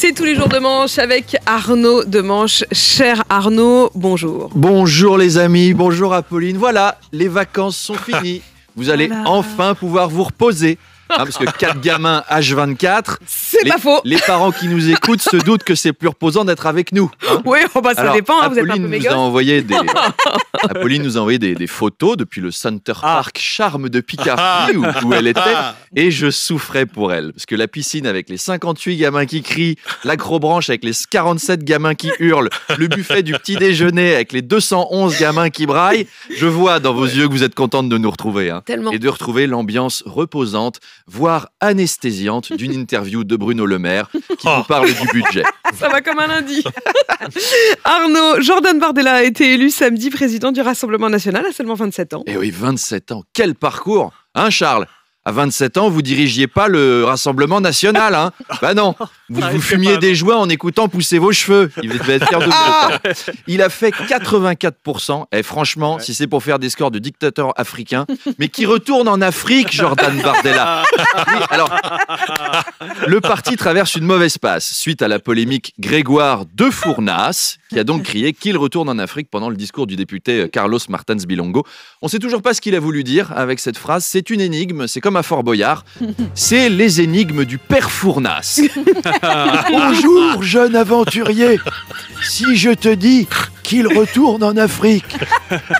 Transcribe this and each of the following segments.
C'est tous les jours de Manche avec Arnaud de Manche. Cher Arnaud, bonjour. Bonjour les amis, bonjour Apolline. Voilà, les vacances sont finies. Vous allez enfin pouvoir vous reposer. Parce que 4 gamins H24, c'est pas faux. Les parents qui nous écoutent se doutent que c'est plus reposant d'être avec nous. Oui, ça Alors, dépend, vous êtes un peu Apolline méga. Apolline nous a envoyé des photos depuis le Center Park Charme de Picardie où elle était. Et je souffrais pour elle. Parce que la piscine avec les 58 gamins qui crient, l'acrobranche avec les 47 gamins qui hurlent, le buffet du petit déjeuner avec les 211 gamins qui braillent, je vois dans vos yeux que vous êtes contente de nous retrouver. Tellement. Et de retrouver l'ambiance reposante, voire anesthésiante d'une interview de Bruno Le Maire qui nous parle du budget. Ça va comme un lundi. Arnaud, Jordan Bardella a été élu samedi président du Rassemblement National à seulement 27 ans. Eh oui, 27 ans, quel parcours. Hein Charles ? À 27 ans, vous dirigiez pas le Rassemblement National, hein ? Bah non, vous fumiez des joints en écoutant pousser vos cheveux. Il devait être fier de vous. Il a fait 84%. Et franchement, si c'est pour faire des scores de dictateur africain, mais qui retourne en Afrique, Jordan Bardella. Oui, alors, le parti traverse une mauvaise passe suite à la polémique Grégoire de Fournas, qui a donc crié qu'il retourne en Afrique pendant le discours du député Carlos Martins Bilongo. On ne sait toujours pas ce qu'il a voulu dire avec cette phrase. C'est une énigme, c'est comme à Fort Boyard. C'est les énigmes du père Fournas. Bonjour, jeune aventurier. Si je te dis qu'il retourne en Afrique,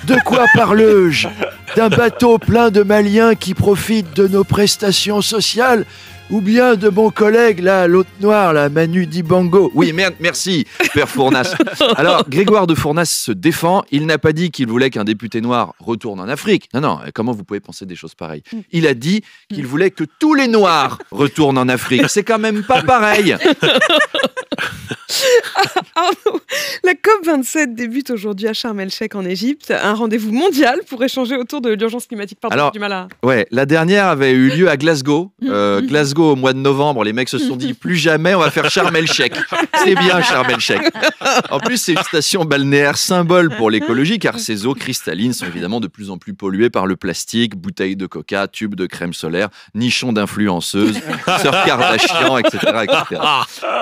de quoi parle-je ? D'un bateau plein de Maliens qui profitent de nos prestations sociales ? Ou bien de mon collègue, là, l'autre noir, là, Manu Dibango. Oui, merci, père Fournas. Alors, Grégoire de Fournas se défend. Il n'a pas dit qu'il voulait qu'un député noir retourne en Afrique. Non, comment vous pouvez penser des choses pareilles ? Il a dit qu'il voulait que tous les noirs retournent en Afrique. C'est quand même pas pareil. Arnaud, la COP27 débute aujourd'hui à Sharm el-Sheikh en Égypte. Un rendez-vous mondial pour échanger autour de l'urgence climatique. Alors, du mal à... Ouais, la dernière avait eu lieu à Glasgow. Glasgow au mois de novembre, les mecs se sont dit plus jamais on va faire Sharm el-Sheikh. C'est bien Sharm el-Sheikh. En plus, c'est une station balnéaire symbole pour l'écologie car ces eaux cristallines sont évidemment de plus en plus polluées par le plastique, bouteilles de coca, tubes de crème solaire, nichons d'influenceuses, sœurs Kardashian, etc., etc.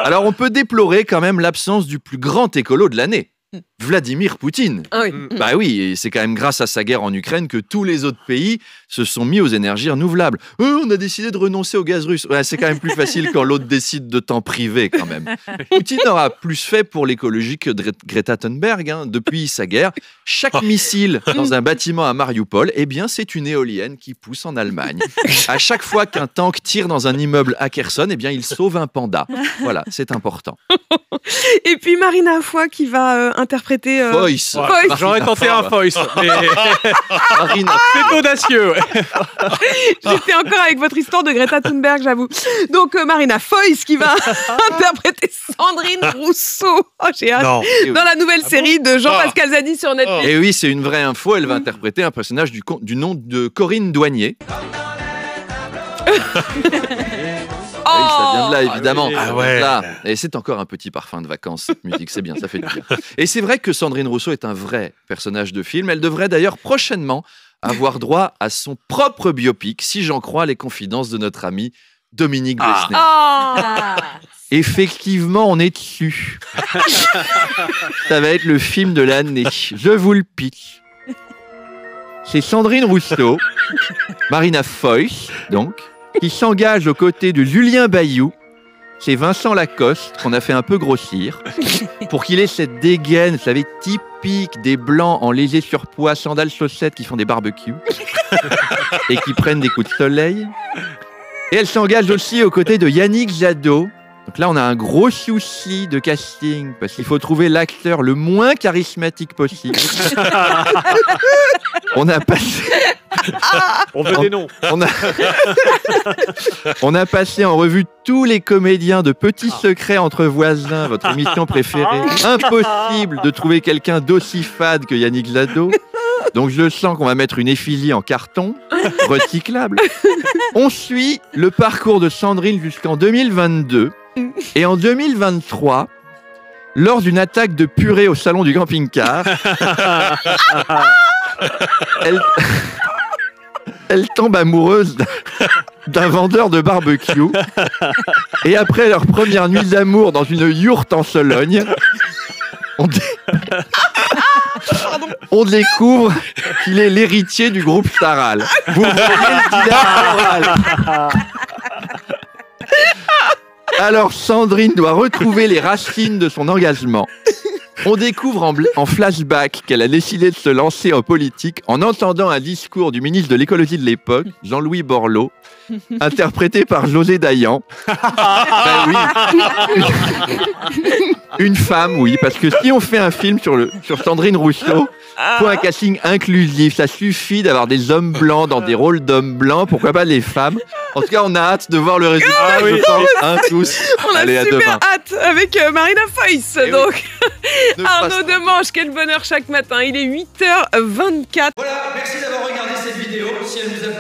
Alors on peut déplorer quand même l'absence du plus grand écolo de l'année. Vladimir Poutine. Ah oui. Bah oui, et c'est quand même grâce à sa guerre en Ukraine que tous les autres pays se sont mis aux énergies renouvelables. On a décidé de renoncer au gaz russe. Ouais, c'est quand même plus facile quand l'autre décide de t'en priver quand même. Poutine aura plus fait pour l'écologie que Greta Thunberg. Depuis sa guerre, chaque missile dans un bâtiment à Mariupol, eh bien, c'est une éolienne qui pousse en Allemagne. À chaque fois qu'un tank tire dans un immeuble à Kherson, eh bien, il sauve un panda. Voilà, c'est important. Et puis Marina Foy qui va interpréter... Foïs. J'aurais tenté un Foïs, mais Marina. c'est audacieux. Ouais. J'étais encore avec votre histoire de Greta Thunberg, j'avoue. Donc Marina Foy qui va interpréter Sandrine Rousseau. Oh, j'ai hâte. Non. Dans la nouvelle série de Jean-Pascal Zadi sur Netflix. Et oui, c'est une vraie info. Elle va interpréter un personnage du nom de Corinne Douanier. Oui, ça vient de là, évidemment. Ah Ça ouais. vient de là. Et c'est encore un petit parfum de vacances, cette musique. C'est bien, ça fait du bien. Et c'est vrai que Sandrine Rousseau est un vrai personnage de film. Elle devrait d'ailleurs prochainement avoir droit à son propre biopic, si j'en crois les confidences de notre ami Dominique Besnéard. Effectivement, on est dessus. Ça va être le film de l'année. Je vous le pitch. C'est Sandrine Rousseau, Marina Foy, donc, qui s'engage aux côtés de Julien Bayou. C'est Vincent Lacoste qu'on a fait un peu grossir pour qu'il ait cette dégaine, vous savez, typique des blancs en léger surpoids, sandales chaussettes qui font des barbecues et qui prennent des coups de soleil. Et elle s'engage aussi aux côtés de Yannick Jadot. Donc là, on a un gros souci de casting parce qu'il faut trouver l'acteur le moins charismatique possible. On a passé... On veut des noms. On a passé en revue tous les comédiens de Petits Secrets entre voisins, votre émission préférée. Impossible de trouver quelqu'un d'aussi fade que Yannick Jadot. Donc je sens qu'on va mettre une effigie en carton, recyclable. On suit le parcours de Sandrine jusqu'en 2022. Et en 2023, lors d'une attaque de purée au salon du camping-car, elle tombe amoureuse d'un vendeur de barbecue Et après leur première nuit d'amour dans une yourte en Sologne, on découvre qu'il est l'héritier du groupe Staral. Vous voyez le dilemme moral. Alors Sandrine doit retrouver les racines de son engagement. On découvre en flashback qu'elle a décidé de se lancer en politique en entendant un discours du ministre de l'écologie de l'époque, Jean-Louis Borloo, interprété par José Dayan. Ben oui. Une femme, oui, parce que si on fait un film sur Sandrine Rousseau, faut un casting inclusif. Ça suffit d'avoir des hommes blancs dans des rôles d'hommes blancs, pourquoi pas les femmes. En tout cas, on a hâte de voir le résultat, je pense, tous. On a Allez, à super demain. hâte avec Marina Foïs. Eh oui. Donc, Ne Arnaud passe- Demange, quel bonheur chaque matin. Il est 8h24. Voilà, merci d'avoir regardé cette vidéo. Si elle vous a